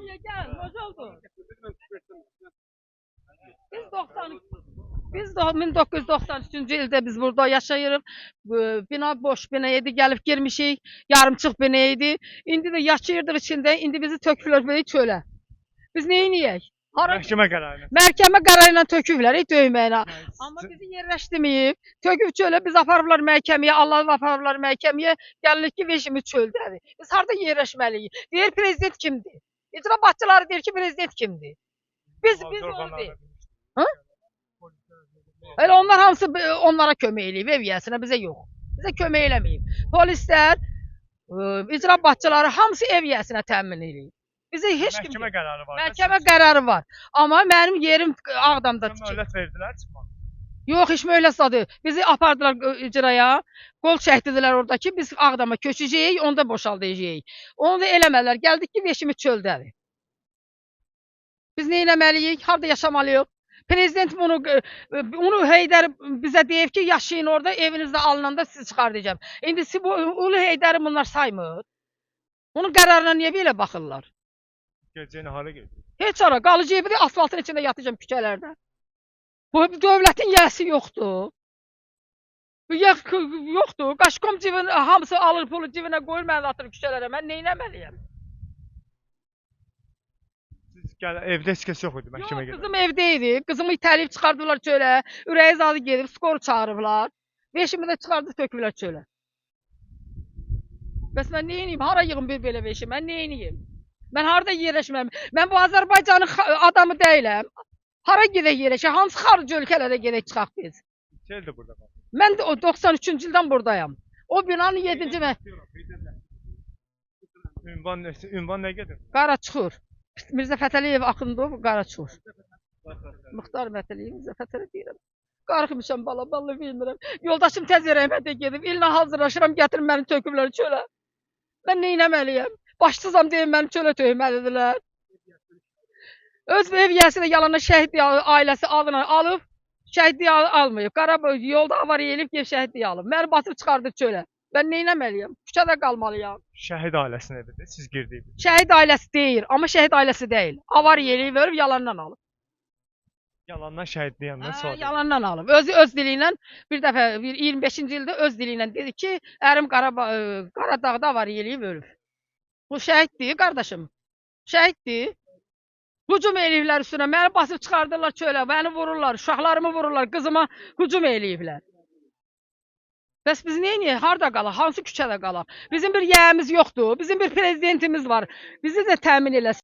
Hamıya gəl, hoş oldu. Biz 90 biz de 1993-cü ildə biz burada yaşayırıq. Bina boş bina idi, gəlib girmişik. Yarımçıq bina idi. İndi də yaşayırdıq içində. İndi bizi töküblər belə çölə. Biz nə edəyik? Məhkəmə qərarı. Məhkəmə qərarı ilə töküblər döyməyinə. Amma bizi yerləşdirməyib. Töküb çölə biz aparıblar məhkəməyə, Allah aparıblar məhkəməyə. Gəlirik ki, veşimiz çöldədir. Biz harda yerləşməliyik? Deyir prezident kimdir? İcra başçıları deyir ki, prezident kimdir? Biz onu deyir. Ha? Elə onlar hamısı onlara kömək eləyib, ev yiyəsinə, bizə yox. Bizə kömək eləməyib. Polislər, icra başçıları hamısı ev yiyəsinə təmin eləyib. Bizə heç kim Məhkəmə qərarı var. məhkəmə qərarı var. Amma mənim yerim Ağdamda tikir. Möhlət verdilər çıxmaq. Yox, heç möhlət zadı. Bizi apardılar icraya. Qol çəkdilər orada ki, biz Ağdama köçəcəyik, onda boşaldacağıq. Onu da eləmədilər. Gəldik ki, veşimiz çöldədir. Biz nə etməliyik? Harda yaşamalıyıq? Prezident onu Heydər bizə deyib ki, yaşayın orada, evinizdə alınanda sizi çıxardacağam. İndi bu Ulu Heydəri bunlar saymır. Onun qərarına niyə belə baxırlar? Gecəni hara gedir? Heç ara, qalıcı evi də asfaltın içində yatacağım küçələrdə. Bu dövlətin yəsi yoxdur. Yoxdur. Qaşqom cibin hamısı alır pulu cibinə qoyur, məni atır küçələrə. Mən nə etməliyəm? Siz evdə heç kəs yox idi məhkəmə Yox, gedir. qızım evdə idi. Qızımı itələyib çıxardılar çölə. Ürəyi zadı gedib, skoru çağırıblar. Veşimi də çıxardıb töküblər çölə. Bəs mən nə edeyim? Hara yığım bir belə veşi? Mən nə edeyim? Mən harada yerləşməm? Mən bu Azərbaycanın adamı deyiləm. Hara gedək yerləşək? Hansı xarici ölkələrə gedək çıxaq biz? Çel də burada. Mən də o 93-cü ildən buradayam. O binanın 7-ci Ünvan nə gedir? Qaraçuxur. Mirzə Fətəliyev Axundov Qaraçuxur. Muxtar Mətəliyev Mirzə Fətəli deyirəm. Qarxımışam bala bilmirəm. Yoldaşım tez rəhmətə gedib. İllə hazırlaşıram, gətirin məni töküblər çölə. Mən nə etməliyəm? Başsızam deyim məni çölə tökməlidirlər. Öz ev yiyəsi də yalanla şəhid ailəsi adını alıb, şəhidliyi almayıb. Qarabağ yolda avariya elib, şəhidliyi alıb. Məni basıb çıxardıb çölə. Mən nə etməliyəm? Küçədə qalmalıyam. Şəhid ailəsinin evidir, siz girdiniz. Şəhid ailəsi deyil, amma şəhid ailəsi deyil. Avariya eləyib, verib yalandan alıb. Yalandan şəhidliyəndən sonra. Yalandan alıb. Öz dili ilə bir dəfə 25-ci ildə öz dili ilə dedi ki, ərim Qaradağda avariya eləyib ölüb. Bu şəhiddir, qardaşım. Şəhiddir. Hücum eləyiblər üstünə, məni basıb çıxardırlar çölə, məni vururlar, uşaqlarımı vururlar, qızıma hücum eləyiblər. Bəs biz neyniyək? Harda qalaq? Hansı küçədə qalaq? Bizim bir yəyimiz yoxdur, bizim bir prezidentimiz var. Bizi də təmin eləsin.